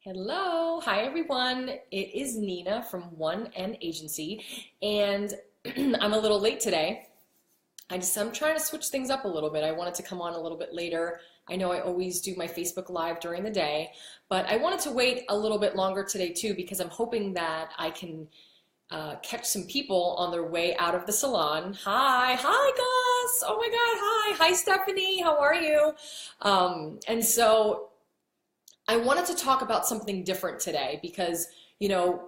Hello, hi everyone. It is Nina from One N Agency, and I'm a little late today. I'm trying to switch things up a little bit. I wanted to come on a little bit later. I know I always do my Facebook Live during the day, but I wanted to wait a little bit longer today too because I'm hoping that I can catch some people on their way out of the salon. Hi Gus. Oh my God, hi Stephanie. How are you? And so I wanted to talk about something different today because,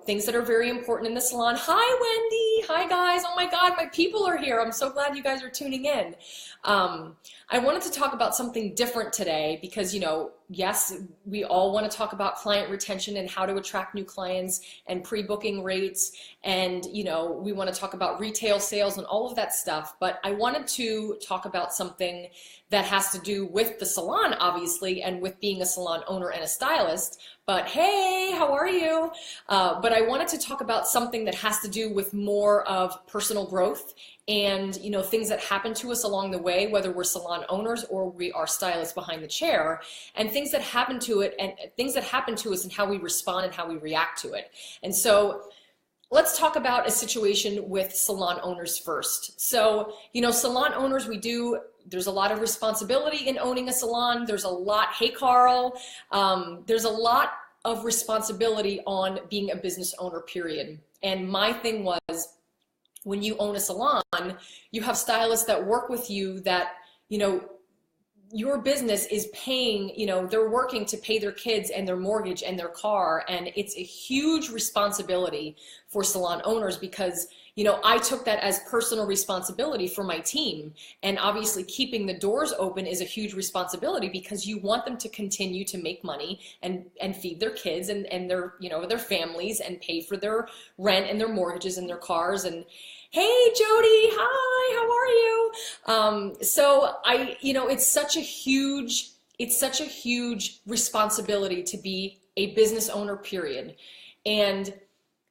things that are very important in the salon. Hi, Wendy. Hi, guys. Oh my God, my people are here. I'm so glad you guys are tuning in. I wanted to talk about something different today because, yes, we all want to talk about client retention and how to attract new clients and pre-booking rates. And, we want to talk about retail sales and all of that stuff. But I wanted to talk about something that has to do with the salon, obviously, and with being a salon owner and a stylist. But hey, how are you? But I wanted to talk about something that has to do with more of personal growth and things that happen to us along the way, whether we're salon owners or we are stylists behind the chair, and things that happen to it and things that happen to us and how we respond and how we react to it. And so let's talk about a situation with salon owners first. So, salon owners, there's a lot of responsibility in owning a salon. There's a lot, hey Carl, there's a lot of responsibility on being a business owner, period. And my thing was, when you own a salon, you have stylists that work with you that, your business is paying, they're working to pay their kids and their mortgage and their car. And it's a huge responsibility for salon owners because, I took that as personal responsibility for my team. And obviously keeping the doors open is a huge responsibility because you want them to continue to make money and feed their kids and their, their families and pay for their rent and their mortgages and their cars. And hey, Jody, hi, how are you? It's such a huge responsibility to be a business owner, period. And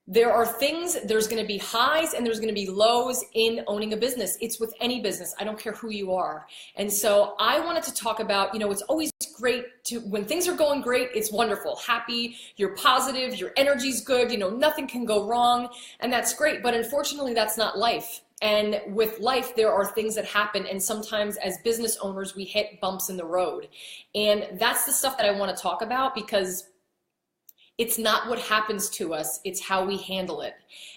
there's going to be highs and there's going to be lows in owning a business. It's with any business. I don't care who you are. And so I wanted to talk about, it's always great when things are going great, it's wonderful, happy, you're positive, your energy's good, nothing can go wrong. And that's great. But unfortunately, that's not life. And with life, there are things that happen. And sometimes as business owners, we hit bumps in the road. And that's the stuff that I want to talk about because it's not what happens to us, it's how we handle it.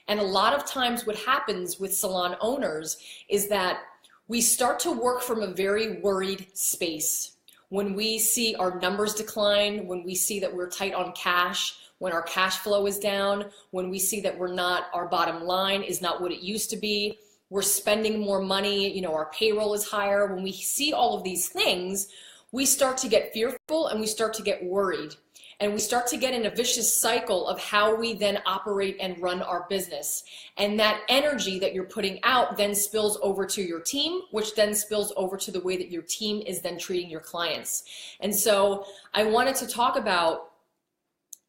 And a lot of times what happens with salon owners is that we start to work from a very worried space. When we see our numbers decline, when we see that we're tight on cash, when our cash flow is down, when we see that our bottom line is not what it used to be, we're spending more money, our payroll is higher. When we see all of these things, we start to get fearful and we start to get worried. And we start to get in a vicious cycle of how we then operate and run our business. And that energy that you're putting out then spills over to your team, which then spills over to the way that your team is then treating your clients. And so I wanted to talk about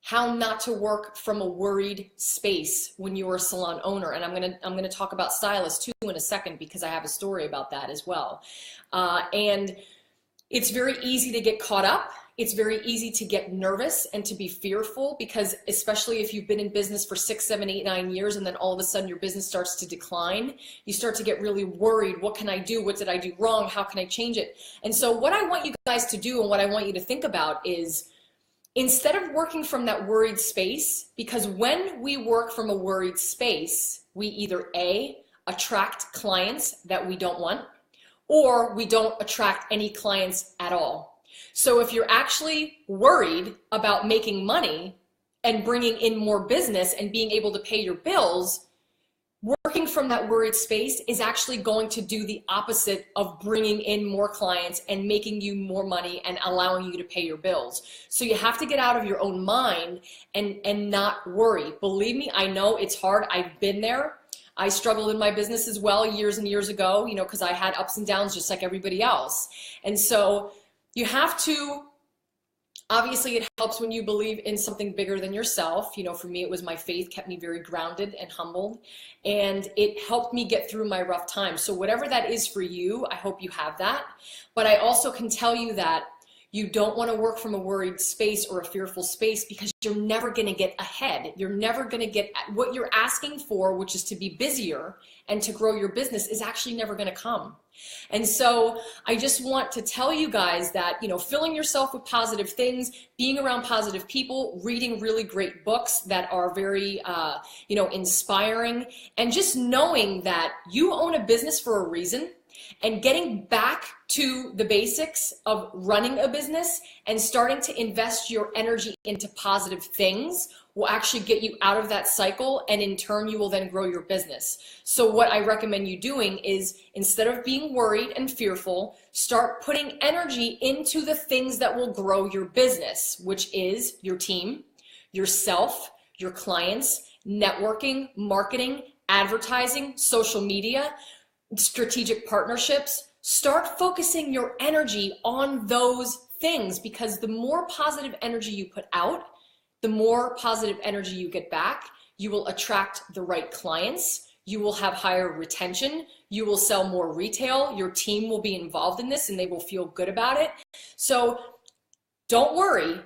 how not to work from a worried space when you're a salon owner. And I'm gonna talk about stylists too in a second because I have a story about that as well. And it's very easy to get caught up. It's very easy to get nervous and to be fearful because especially if you've been in business for 6, 7, 8, 9 years and then all of a sudden your business starts to decline, you start to get really worried. What can I do? What did I do wrong? How can I change it? And so what I want you guys to do and what I want you to think about is instead of working from that worried space, because when we work from a worried space, we either A, attract clients that we don't want, or we don't attract any clients at all. So if you're actually worried about making money and bringing in more business and being able to pay your bills, working from that worried space is actually going to do the opposite of bringing in more clients and making you more money and allowing you to pay your bills. So you have to get out of your own mind and not worry. Believe me, I know it's hard. I've been there. I struggled in my business as well years and years ago, because I had ups and downs just like everybody else. And so you have to, obviously it helps when you believe in something bigger than yourself. For me, it was my faith kept me very grounded and humbled, and it helped me get through my rough times. So whatever that is for you, I hope you have that. But I also can tell you that You don't want to work from a worried space or a fearful space, because you're never going to get ahead. You're never going to get what you're asking for, which is to be busier and to grow your business, is actually never going to come. And so I just want to tell you guys that, filling yourself with positive things, being around positive people, reading really great books that are very, inspiring, and just knowing that you own a business for a reason, and getting back to the basics of running a business and starting to invest your energy into positive things will actually get you out of that cycle, and in turn you will then grow your business. So what I recommend you doing is, instead of being worried and fearful, start putting energy into the things that will grow your business, which is your team, yourself, your clients, networking, marketing, advertising, social media, strategic partnerships. Start focusing your energy on those things, because the more positive energy you put out, the more positive energy you get back. You will attract the right clients. You will have higher retention. You will sell more retail. Your team will be involved in this and they will feel good about it. So don't worry,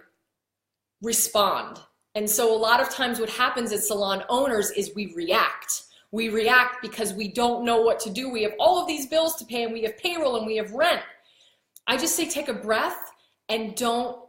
respond. And so a lot of times what happens as salon owners is we react. We react because we don't know what to do. We have all of these bills to pay, and we have payroll, and we have rent. I just say take a breath and don't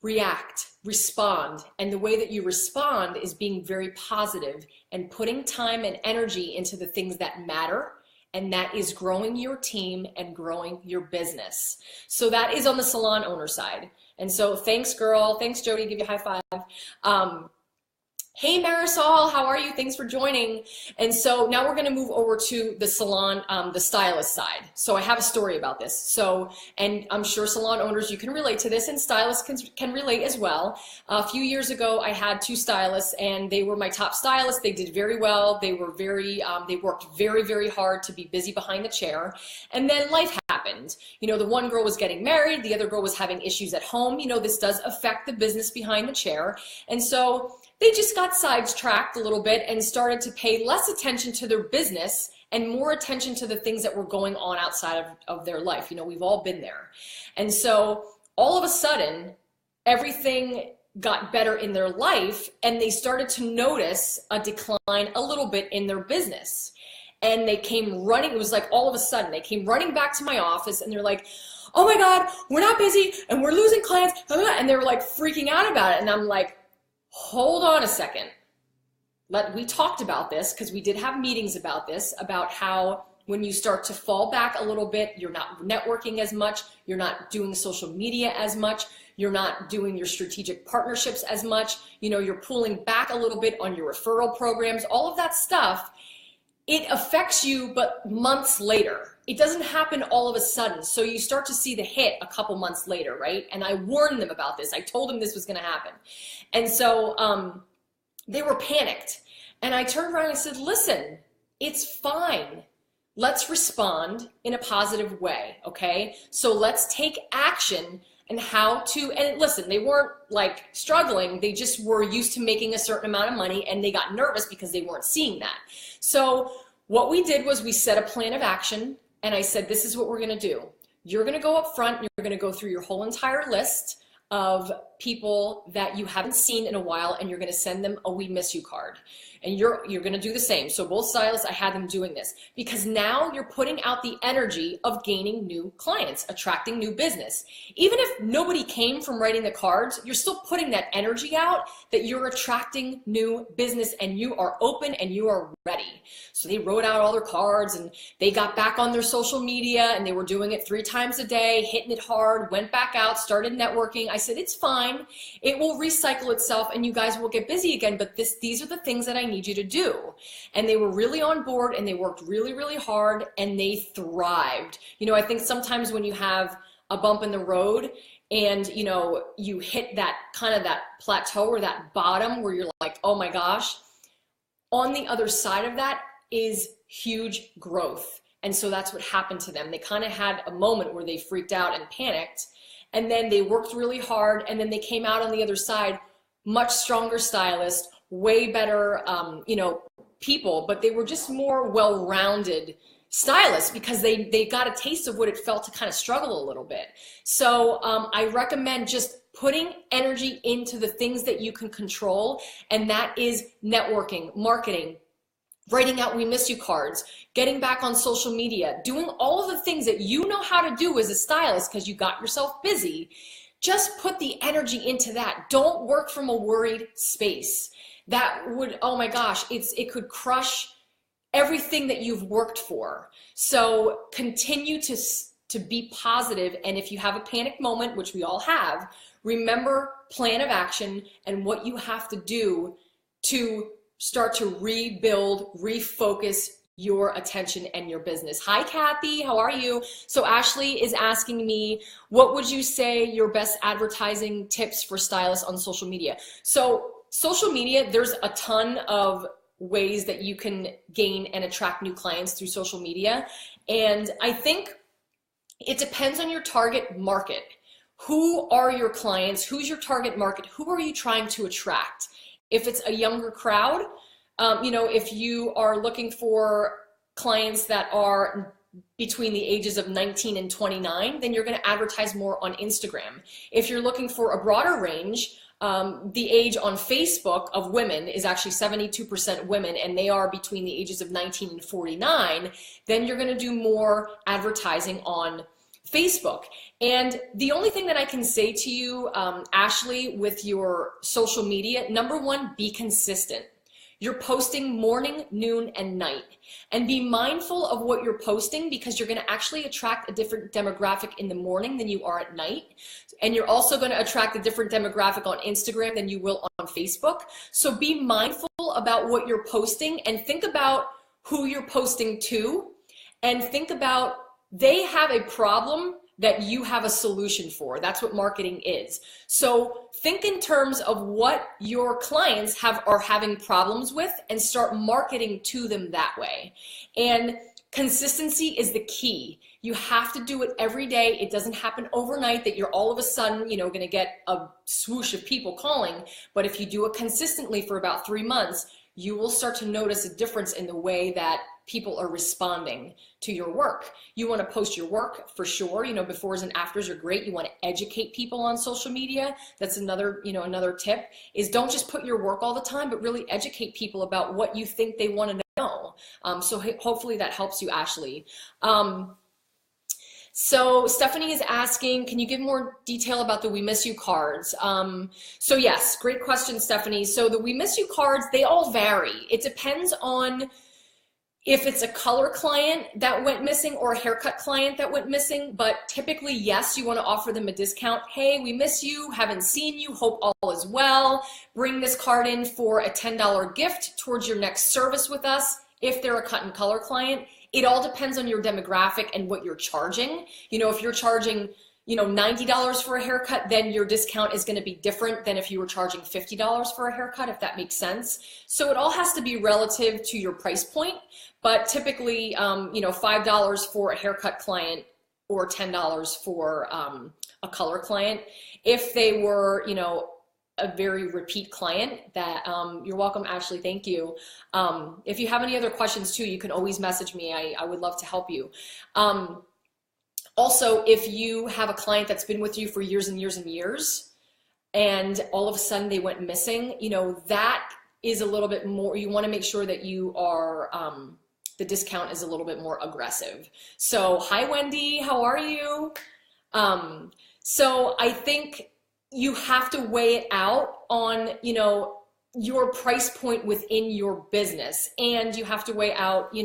react, respond. And the way that you respond is being very positive and putting time and energy into the things that matter, and that is growing your team and growing your business. So that is on the salon owner side. And so thanks, girl. Thanks, Jody. Give you a high five. Hey Marisol, how are you? Thanks for joining. And so now we're going to move over to the salon, the stylist side. So I have a story about this. So, and I'm sure salon owners, you can relate to this, and stylists can relate as well. A few years ago, I had 2 stylists, and they were my top stylists. They did very well. They were they worked very, very hard to be busy behind the chair. And then life happened. The one girl was getting married. The other girl was having issues at home. This does affect the business behind the chair. And so they just got sidetracked a little bit and started to pay less attention to their business and more attention to the things that were going on outside of their life. We've all been there. And so all of a sudden, everything got better in their life, and they started to notice a decline a little bit in their business. And they came running, it was like all of a sudden, they came running back to my office, and they're like, oh my God, we're not busy and we're losing clients. And they were like freaking out about it. And I'm like, hold on a second. We talked about this, because we did have meetings about this, about how when you start to fall back a little bit, you're not networking as much, you're not doing social media as much, you're not doing your strategic partnerships as much, you're pulling back a little bit on your referral programs, all of that stuff. It affects you, but months later. It doesn't happen all of a sudden. So you start to see the hit a couple months later, right? And I warned them about this. I told them this was going to happen. And so they were panicked. And I turned around and I said, listen, it's fine. Let's respond in a positive way, okay? So let's take action and how to, and listen, they weren't like struggling. They just were used to making a certain amount of money, and they got nervous because they weren't seeing that. So what we did was we set a plan of action, and I said, this is what we're going to do. You're going to go up front, you're going to go through your whole entire list of people that you haven't seen in a while, and you're going to send them a we miss you card. And you're going to do the same. So both stylists, I had them doing this, because now you're putting out the energy of gaining new clients, attracting new business. Even if nobody came from writing the cards, you're still putting that energy out that you're attracting new business, and you are open and you are ready. So they wrote out all their cards, and they got back on their social media, and they were doing it 3 times a day, hitting it hard, went back out, started networking. I said, it's fine. It will recycle itself, and you guys will get busy again, but these are the things that I need you to do. And they were really on board, and they worked really, really hard, and they thrived. I think sometimes when you have a bump in the road and you hit that kind of that plateau or that bottom where you're like, oh my gosh, on the other side of that is huge growth. And so that's what happened to them. They kind of had a moment where they freaked out and panicked, and then they worked really hard, and then they came out on the other side much stronger stylists, way better people, but they were just more well-rounded stylists because they got a taste of what it felt to kind of struggle a little bit. So I recommend just putting energy into the things that you can control, and that is networking, marketing, writing out "we miss you" cards, getting back on social media, doing all of the things that you know how to do as a stylist because you got yourself busy. Just put the energy into that. Don't work from a worried space. That would, oh my gosh, it could crush everything that you've worked for. So continue to be positive, and if you have a panic moment, which we all have, remember plan of action and what you have to do to start to rebuild, refocus your attention and your business. Hi, Kathy, how are you? So Ashley is asking me, what would you say your best advertising tips for stylists on social media? So social media, there's a ton of ways that you can gain and attract new clients through social media. And I think it depends on your target market. Who are your clients? Who's your target market? Who are you trying to attract? If it's a younger crowd, if you are looking for clients that are between the ages of 19 and 29, then you're going to advertise more on Instagram. If you're looking for a broader range, the age on Facebook of women is actually 72% women, and they are between the ages of 19 and 49, then you're going to do more advertising on Facebook. And the only thing that I can say to you, Ashley, with your social media, number one, be consistent. You're posting morning, noon, and night. And be mindful of what you're posting because you're going to actually attract a different demographic in the morning than you are at night. And you're also going to attract a different demographic on Instagram than you will on Facebook. So be mindful about what you're posting and think about who you're posting to, and think about they have a problem that you have a solution for. That's what marketing is. So think in terms of what your clients are having problems with and start marketing to them that way. And consistency is the key. You have to do it every day. It doesn't happen overnight that you're all of a sudden, going to get a swoosh of people calling. But if you do it consistently for about 3 months, you will start to notice a difference in the way that people are responding to your work. You want to post your work for sure. Befores and afters are great. You want to educate people on social media. That's another tip is don't just put your work all the time, but really educate people about what you think they want to know. So hopefully that helps you, Ashley. So Stephanie is asking, can you give more detail about the "We Miss You" cards? So yes, great question, Stephanie. So the "We Miss You" cards, they all vary. It depends on if it's a color client that went missing or a haircut client that went missing, but typically, yes, you want to offer them a discount. Hey, we miss you, haven't seen you, hope all is well. Bring this card in for a $10 gift towards your next service with us if they're a cut and color client. It all depends on your demographic and what you're charging. If you're charging, $90 for a haircut, then your discount is going to be different than if you were charging $50 for a haircut, if that makes sense. So it all has to be relative to your price point, but typically, $5 for a haircut client or $10 for a color client. If they were, a very repeat client, that you're welcome, Ashley, thank you. If you have any other questions too, you can always message me. I would love to help you. Also, if you have a client that's been with you for years and years and years, and all of a sudden they went missing, that is a little bit more, you want to make sure that you are, the discount is a little bit more aggressive. So hi, Wendy, how are you? So I think you have to weigh it out on, your price point within your business, and you have to weigh out,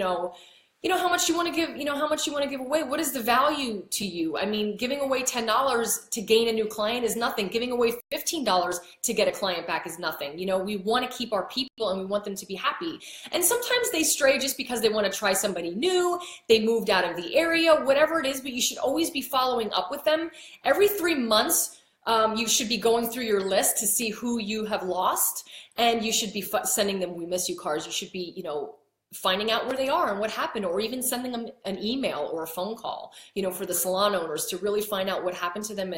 how much you want to give, how much you want to give away. What is the value to you? I mean, giving away $10 to gain a new client is nothing. Giving away $15 to get a client back is nothing. We want to keep our people and we want them to be happy. And sometimes they stray just because they want to try somebody new. They moved out of the area, whatever it is, but you should always be following up with them. Every 3 months, you should be going through your list to see who you have lost, and you should be sending them "We Miss You" cards. You should be, finding out where they are and what happened, or even sending them an email or a phone call, for the salon owners to really find out what happened to them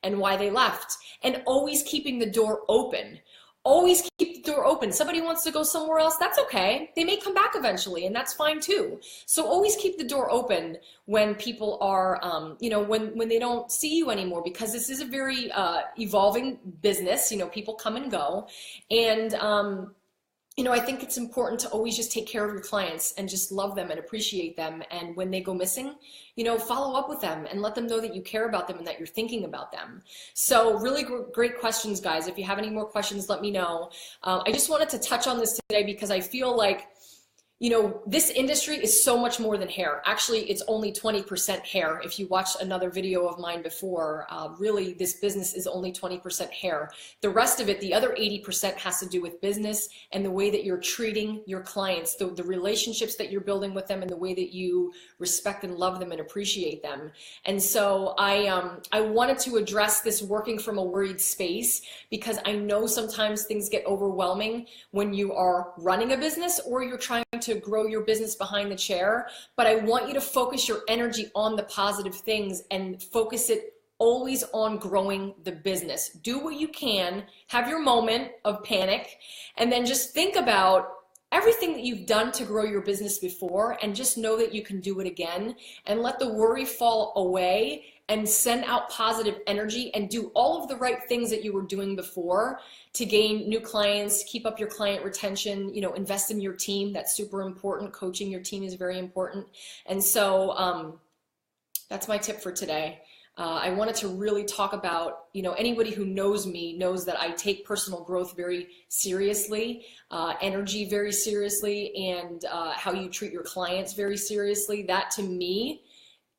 and why they left. And always keeping the door open. always keep the door open. Somebody wants to go somewhere else, that's okay. They may come back eventually, and that's fine too. So always keep the door open when people are, when they don't see you anymore, because this is a very evolving business. People come and go, and I think it's important to always just take care of your clients and just love them and appreciate them. And when they go missing, follow up with them and let them know that you care about them and that you're thinking about them. So really great questions, guys. If you have any more questions, let me know. I just wanted to touch on this today because I feel like, this industry is so much more than hair. Actually, it's only 20% hair. If you watched another video of mine before, really this business is only 20% hair. The rest of it, the other 80%, has to do with business and the way that you're treating your clients, the relationships that you're building with them, and the way that you respect and love them and appreciate them. And so I wanted to address this working from a worried space, because I know sometimes things get overwhelming when you are running a business or you're trying to grow your business behind the chair. But I want you to focus your energy on the positive things and focus it always on growing the business. Do what you can, have your moment of panic, and then just think about everything that you've done to grow your business before, and just know that you can do it again, and let the worry fall away and send out positive energy and do all of the right things that you were doing before to gain new clients, keep up your client retention, invest in your team. That's super important. Coaching your team is very important. And so that's my tip for today. I wanted to really talk about, anybody who knows me knows that I take personal growth very seriously, energy very seriously, and how you treat your clients very seriously. That to me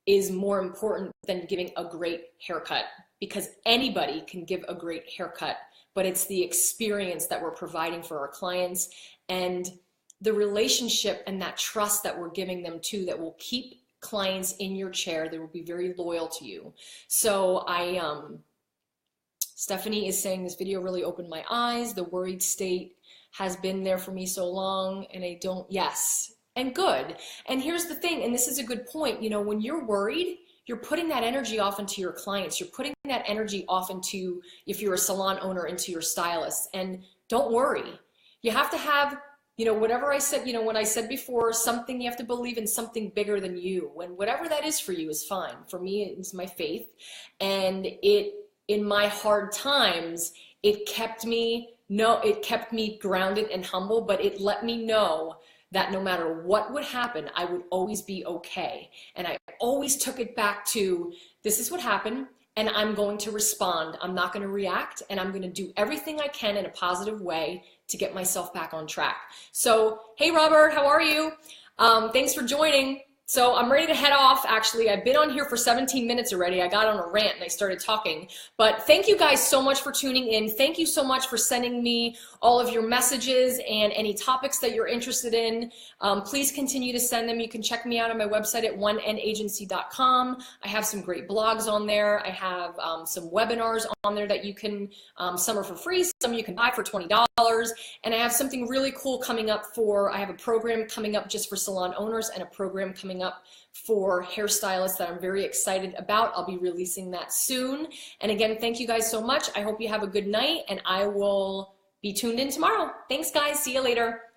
is more important than giving a great haircut, because anybody can give a great haircut, but it's the experience that we're providing for our clients and the relationship and that trust that we're giving them too, that will keep clients in your chair. They will be very loyal to you. So Stephanie is saying this video really opened my eyes. The worried state has been there for me so long, and I don't, yes. And good. And here's the thing, and this is a good point, when you're worried, you're putting that energy off into your clients. You're putting that energy off into, if you're a salon owner, into your stylists. And don't worry. You have to have, whatever I said, when I said before, something, you have to believe in something bigger than you. And whatever that is for you is fine. For me, it's my faith. And in my hard times, it kept me grounded and humble, but it let me know that no matter what would happen, I would always be okay. And I always took it back to, this is what happened, and I'm going to respond. I'm not going to react, and I'm going to do everything I can in a positive way to get myself back on track. So, hey Robert, how are you? Thanks for joining. So I'm ready to head off. Actually, I've been on here for 17 minutes already. I got on a rant and I started talking. But thank you guys so much for tuning in. Thank you so much for sending me all of your messages and any topics that you're interested in. Please continue to send them. You can check me out on my website at onendagency.com. I have some great blogs on there. I have some webinars on there that you can, some are for free, some you can buy for $20. And I have something really cool coming up I have a program coming up just for salon owners and a program coming up for hairstylists that I'm very excited about. I'll be releasing that soon. And again, thank you guys so much. I hope you have a good night, and I will be tuned in tomorrow. Thanks guys. See you later.